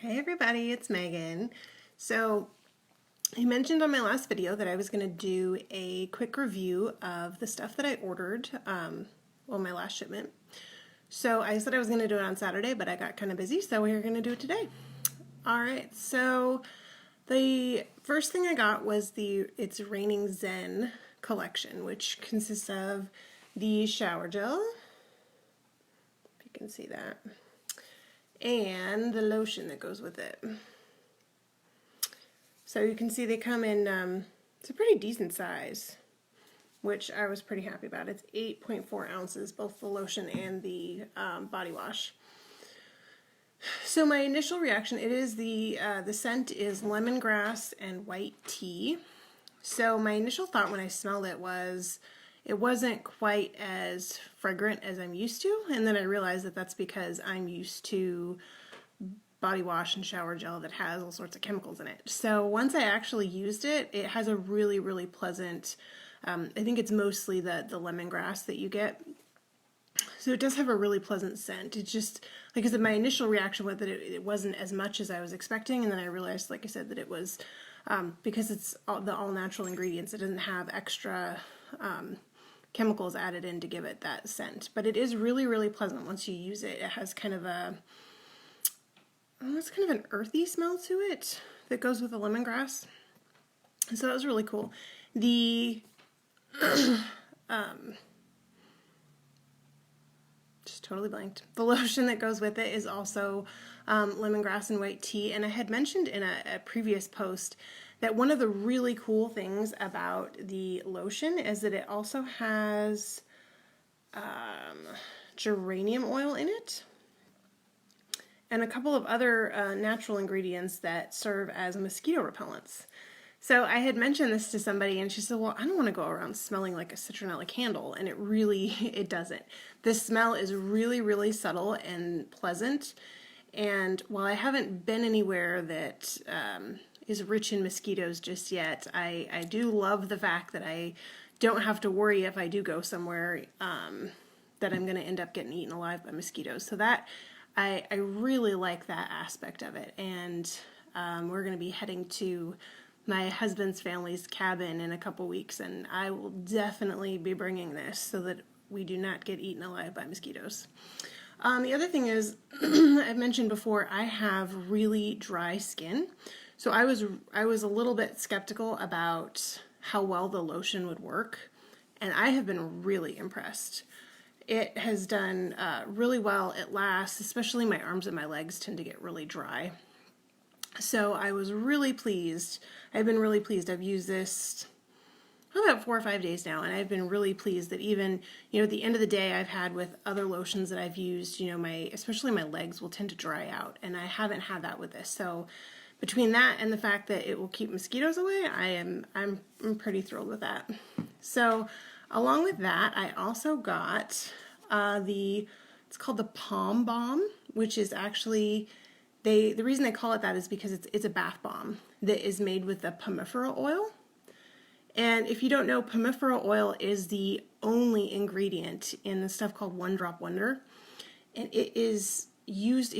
Hey everybody, it's Megan. So I mentioned on my last video that I was going to do a quick review of the stuff that I ordered, my last shipment. So I said I was going to do it on Saturday, but I got kind of busy, so we're going to do it today. Alright, so the first thing I got was the It's Raining Zen collection, which consists of the shower gel, if you can see that, and the lotion that goes with it. So you can see they come in, it's a pretty decent size, which I was pretty happy about. It's 8.4 ounces, both the lotion and the body wash. So my initial reaction, it is the scent is lemongrass and white tea. So my initial thought when I smelled it was it wasn't quite as fragrant as I'm used to, and then I realized that that's because I'm used to body wash and shower gel that has all sorts of chemicals in it. So once I actually used it, it has a really, really pleasant, I think it's mostly the lemongrass that you get. So it does have a really pleasant scent. It's just, like I said, my initial reaction was that it wasn't as much as I was expecting, and then I realized, like I said, that it was, because it's the all-natural ingredients, it doesn't have extra chemicals added in to give it that scent. But it is really, really pleasant once you use it. It has kind of a, it's kind of an earthy smell to it that goes with the lemongrass. So that was really cool. The just totally blanked. The lotion that goes with it is also lemongrass and white tea. And I had mentioned in a previous post that one of the really cool things about the lotion is that it also has geranium oil in it, and a couple of other natural ingredients that serve as mosquito repellents. So I had mentioned this to somebody, and she said, well, I don't want to go around smelling like a citronella candle, and it doesn't. The smell is really, really subtle and pleasant, and while I haven't been anywhere that is rich in mosquitoes just yet, I do love the fact that I don't have to worry if I do go somewhere that I'm going to end up getting eaten alive by mosquitoes. So that I really like that aspect of it, and we're going to be heading to my husband's family's cabin in a couple weeks, and I will definitely be bringing this so that we do not get eaten alive by mosquitoes. The other thing is, I've mentioned before, I have really dry skin, so I was a little bit skeptical about how well the lotion would work, and I have been really impressed. It has done really well. It lasts, especially my arms and my legs tend to get really dry. So I was really pleased. I've been really pleased. I've used this about 4 or 5 days now, and I've been really pleased that even, at the end of the day, I've had with other lotions that I've used, especially my legs will tend to dry out, and I haven't had that with this. So between that and the fact that it will keep mosquitoes away, I'm pretty thrilled with that. So along with that, I also got it's called the Palm Balm, which is actually, the reason they call it that is because it's a bath bomb that is made with the pomifera oil. And if you don't know, pomifera oil is the only ingredient in the stuff called One Drop Wonder. And it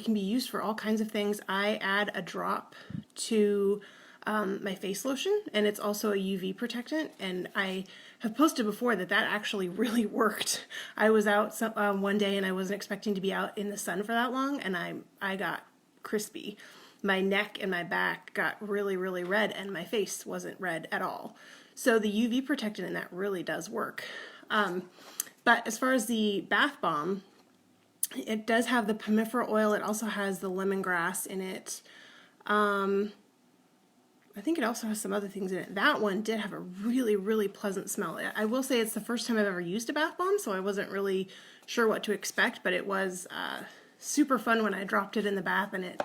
can be used for all kinds of things. I add a drop to my face lotion, and it's also a UV protectant, and I have posted before that actually really worked. I was out one day and I wasn't expecting to be out in the sun for that long, and I got crispy. My neck and my back got really, really red, and my face wasn't red at all. So the UV protectant in that really does work. But as far as the bath bomb, it does have the pomifera oil. It also has the lemongrass in it. I think it also has some other things in it. That one did have a really, really pleasant smell. I will say it's the first time I've ever used a bath bomb, so I wasn't really sure what to expect, but it was super fun when I dropped it in the bath and it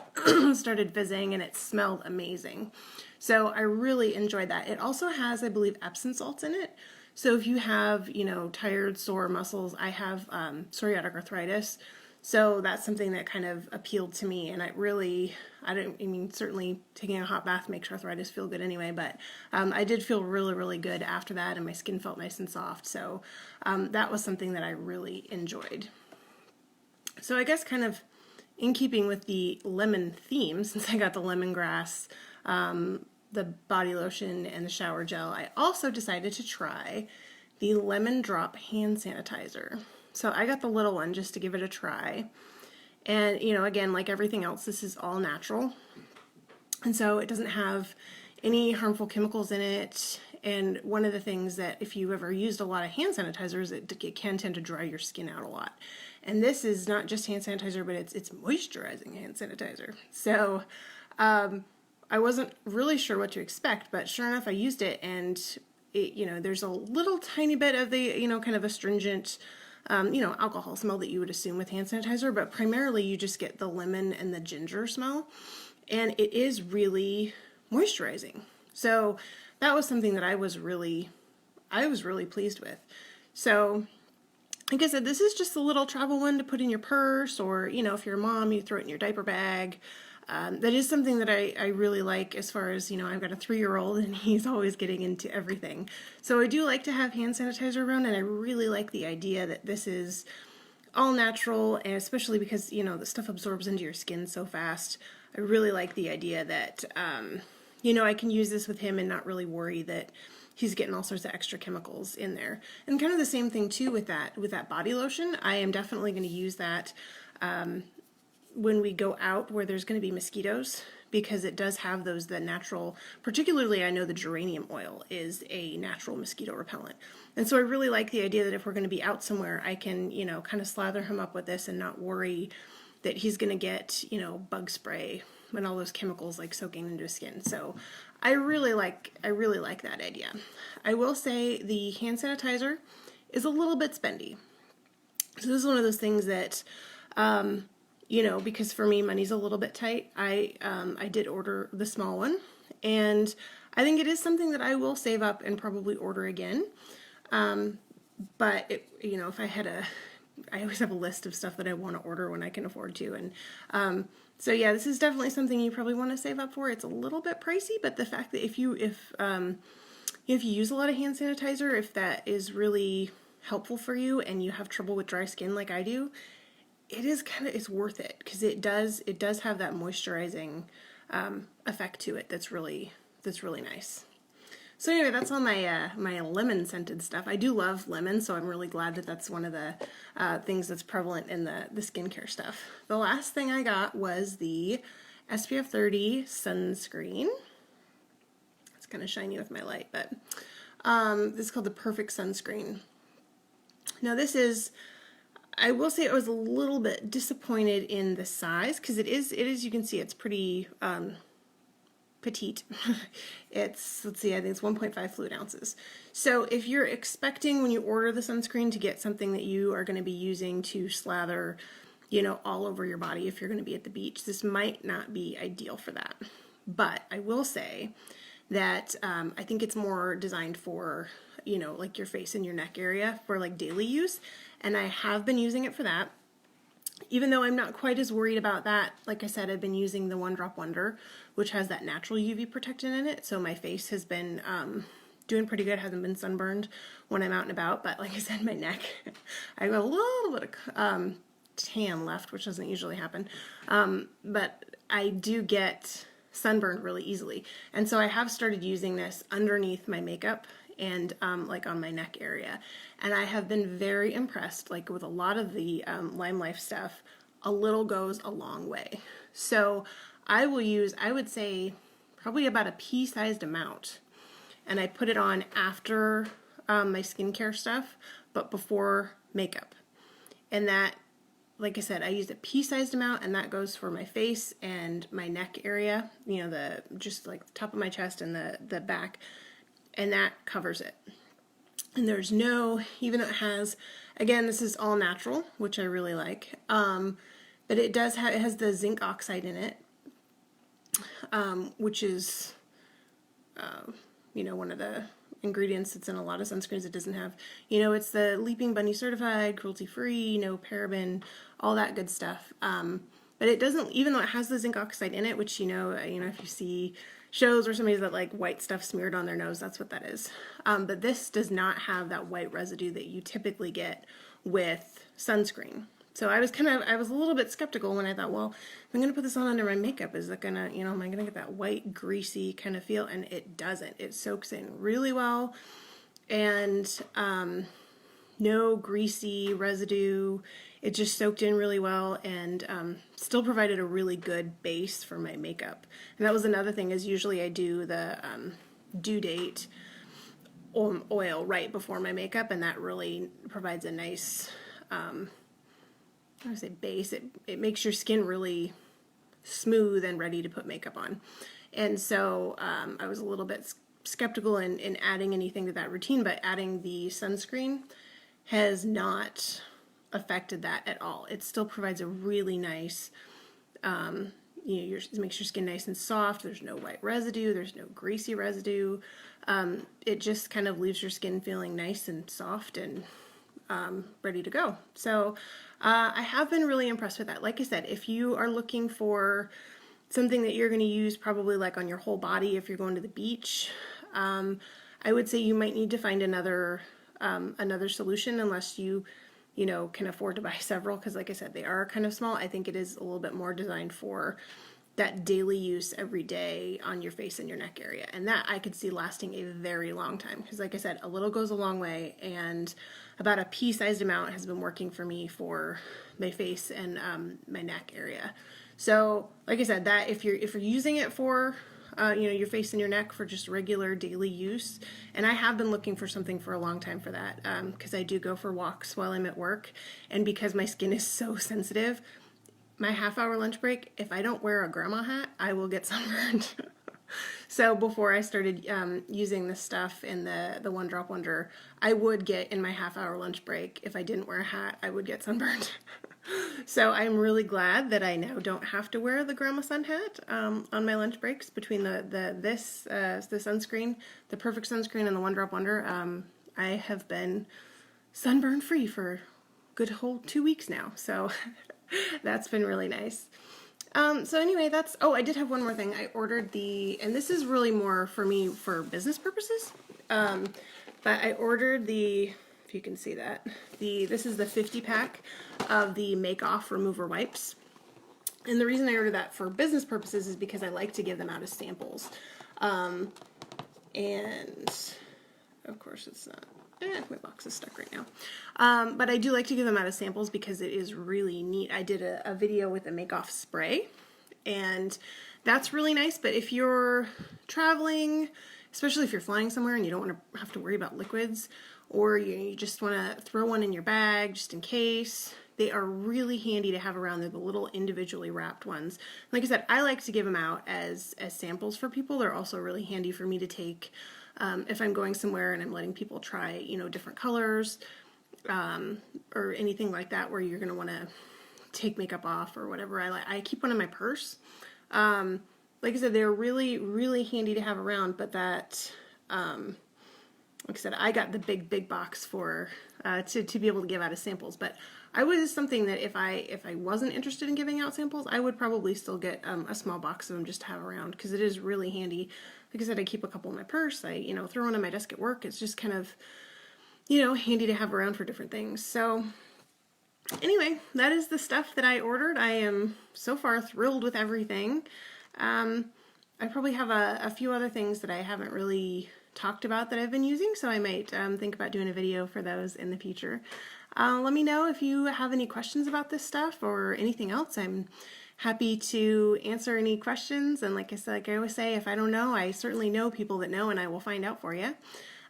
started fizzing, and it smelled amazing. So I really enjoyed that. It also has, I believe, Epsom salts in it. So if you have, tired, sore muscles, I have psoriatic arthritis. So that's something that kind of appealed to me, and certainly taking a hot bath makes arthritis feel good anyway, but I did feel really, really good after that, and my skin felt nice and soft. So that was something that I really enjoyed. So I guess kind of in keeping with the lemon theme, since I got the lemongrass, the body lotion, and the shower gel, I also decided to try the lemon drop hand sanitizer. So I got the little one just to give it a try. And, you know, again, like everything else, this is all natural. And so it doesn't have any harmful chemicals in it. And one of the things that if you've ever used a lot of hand sanitizers, it can tend to dry your skin out a lot. And this is not just hand sanitizer, but it's moisturizing hand sanitizer. So I wasn't really sure what to expect, but sure enough, I used it, and it, you know, there's a little tiny bit of the, you know, kind of astringent, you know, alcohol smell that you would assume with hand sanitizer, but primarily you just get the lemon and the ginger smell, and it is really moisturizing. So that was something that I was really pleased with. So like I said, this is just a little travel one to put in your purse, or, you know, if you're a mom, you throw it in your diaper bag. That is something that I really like, as far as, you know, I've got a 3-year-old and he's always getting into everything. So I do like to have hand sanitizer around, and I really like the idea that this is all natural, and especially because, you know, the stuff absorbs into your skin so fast. I really like the idea that, you know, I can use this with him and not really worry that he's getting all sorts of extra chemicals in there. And kind of the same thing too with that body lotion. I am definitely going to use that when we go out where there's going to be mosquitoes, because it does have the natural, particularly I know the geranium oil is a natural mosquito repellent. And so I really like the idea that if we're going to be out somewhere, I can, you know, kind of slather him up with this and not worry that he's going to get, you know, bug spray and all those chemicals like soaking into his skin. So I really like that idea. I will say the hand sanitizer is a little bit spendy. So this is one of those things that, you know, because for me money's a little bit tight, I did order the small one, and I think it is something that I will save up and probably order again. But it, you know, if I had I always have a list of stuff that I want to order when I can afford to, and so yeah, this is definitely something you probably want to save up for. It's a little bit pricey, but the fact that if you use a lot of hand sanitizer, if that is really helpful for you and you have trouble with dry skin like I do, it's worth it, because it does have that moisturizing effect to it that's really nice. So anyway, that's all my my lemon scented stuff. I do love lemon, so I'm really glad that that's one of the things that's prevalent in the skincare stuff. The last thing I got was the SPF 30 sunscreen. It's kind of shiny with my light, but this is called the Perfect Sunscreen. Now this is, I will say I was a little bit disappointed in the size, because it is, you can see it's pretty petite. It's, let's see, I think it's 1.5 fluid ounces. So if you're expecting when you order the sunscreen to get something that you are going to be using to slather, you know, all over your body if you're going to be at the beach, this might not be ideal for that. But I will say that I think it's more designed for, you know, like your face and your neck area for like daily use, and I have been using it for that. Even though I'm not quite as worried about that, like I said, I've been using the One Drop Wonder, which has that natural UV protectant in it, so my face has been doing pretty good, hasn't been sunburned when I'm out and about, but like I said, my neck, I got a little bit of tan left, which doesn't usually happen, but I do get sunburned really easily, and so I have started using this underneath my makeup and like on my neck area, and I have been very impressed. Like with a lot of the LimeLife stuff, a little goes a long way. So I will use, I would say, probably about a pea-sized amount, and I put it on after my skincare stuff, but before makeup. And that, like I said, I used a pea-sized amount, and that goes for my face and my neck area, you know, the just like the top of my chest and the back, and that covers it. And there's no, even though it has, again, this is all natural, which I really like, but it does have, it has the zinc oxide in it, which is, you know, one of the ingredients that's in a lot of sunscreens it doesn't have. You know, it's the Leaping Bunny certified, cruelty-free, no paraben, all that good stuff. But it doesn't, even though it has the zinc oxide in it, which, you know, if you see shows where somebody's got like white stuff smeared on their nose, that's what that is. But this does not have that white residue that you typically get with sunscreen. So I was a little bit skeptical when I thought, well, if I'm going to put this on under my makeup, is it going to, am I going to get that white, greasy kind of feel? And it doesn't. It soaks in really well, and no greasy residue. It just soaked in really well, and still provided a really good base for my makeup. And that was another thing, is usually I do the due date oil right before my makeup, and that really provides a nice I would say base. It makes your skin really smooth and ready to put makeup on. And so I was a little bit skeptical in adding anything to that routine, but adding the sunscreen has not affected that at all. It still provides a really nice, it makes your skin nice and soft. There's no white residue. There's no greasy residue. It just kind of leaves your skin feeling nice and soft and ready to go. So I have been really impressed with that. Like I said, if you are looking for something that you're going to use probably like on your whole body if you're going to the beach, I would say you might need to find another solution, unless you can afford to buy several, because like I said, they are kind of small. I think it is a little bit more designed for that daily use every day on your face and your neck area, and that I could see lasting a very long time, because like I said, a little goes a long way, and about a pea-sized amount has been working for me for my face and my neck area. So like I said, that if you're using it for your face and your neck for just regular daily use, and I have been looking for something for a long time for that, because I do go for walks while I'm at work, and because my skin is so sensitive, my half-hour lunch break, if I don't wear a grandma hat, I will get sunburned. So before I started using this stuff in the One Drop Wonder, I would get, in my half-hour lunch break, if I didn't wear a hat, I would get sunburned. So I'm really glad that I now don't have to wear the grandma sun hat on my lunch breaks. Between the sunscreen, the Perfect Sunscreen, and the One Drop Wonder, I have been sunburn free for a good whole 2 weeks now. So that's been really nice. So anyway, I did have one more thing. I ordered and this is really more for me for business purposes, but I ordered if you can see that, this is the 50 pack of the Make Off Remover Wipes. And the reason I ordered that for business purposes is because I like to give them out as samples. And of course it's not, my box is stuck right now. But I do like to give them out as samples because it is really neat. I did a video with a Make Off spray, and that's really nice. But if you're traveling, especially if you're flying somewhere and you don't want to have to worry about liquids, or you just want to throw one in your bag just in case, they are really handy to have around. They're the little individually wrapped ones. Like I said, I like to give them out as samples for people. They're also really handy for me to take if I'm going somewhere and I'm letting people try, different colors or anything like that, where you're going to want to take makeup off or whatever. I keep one in my purse. Like I said, they're really, really handy to have around, but that, like I said, I got the big box for to be able to give out as samples. But I was something that if I wasn't interested in giving out samples, I would probably still get a small box of them just to have around, because it is really handy. Like I said, I keep a couple in my purse. I throw one on my desk at work. It's just kind of handy to have around for different things. So anyway, that is the stuff that I ordered. I am so far thrilled with everything. I probably have a few other things that I haven't really talked about that I've been using, so I might think about doing a video for those in the future. Let me know if you have any questions about this stuff or anything else. I'm happy to answer any questions, and like I always say, if I don't know, I certainly know people that know, and I will find out for you.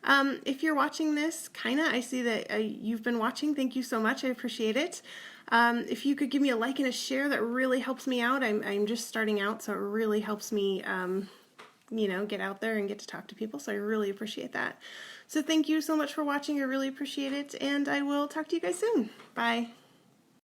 If you're watching this, I see that you've been watching. Thank you so much. I appreciate it. If you could give me a like and a share, that really helps me out. I'm just starting out, so it really helps me get out there and get to talk to people, so I really appreciate that. So thank you so much for watching. I really appreciate it, and I will talk to you guys soon. Bye.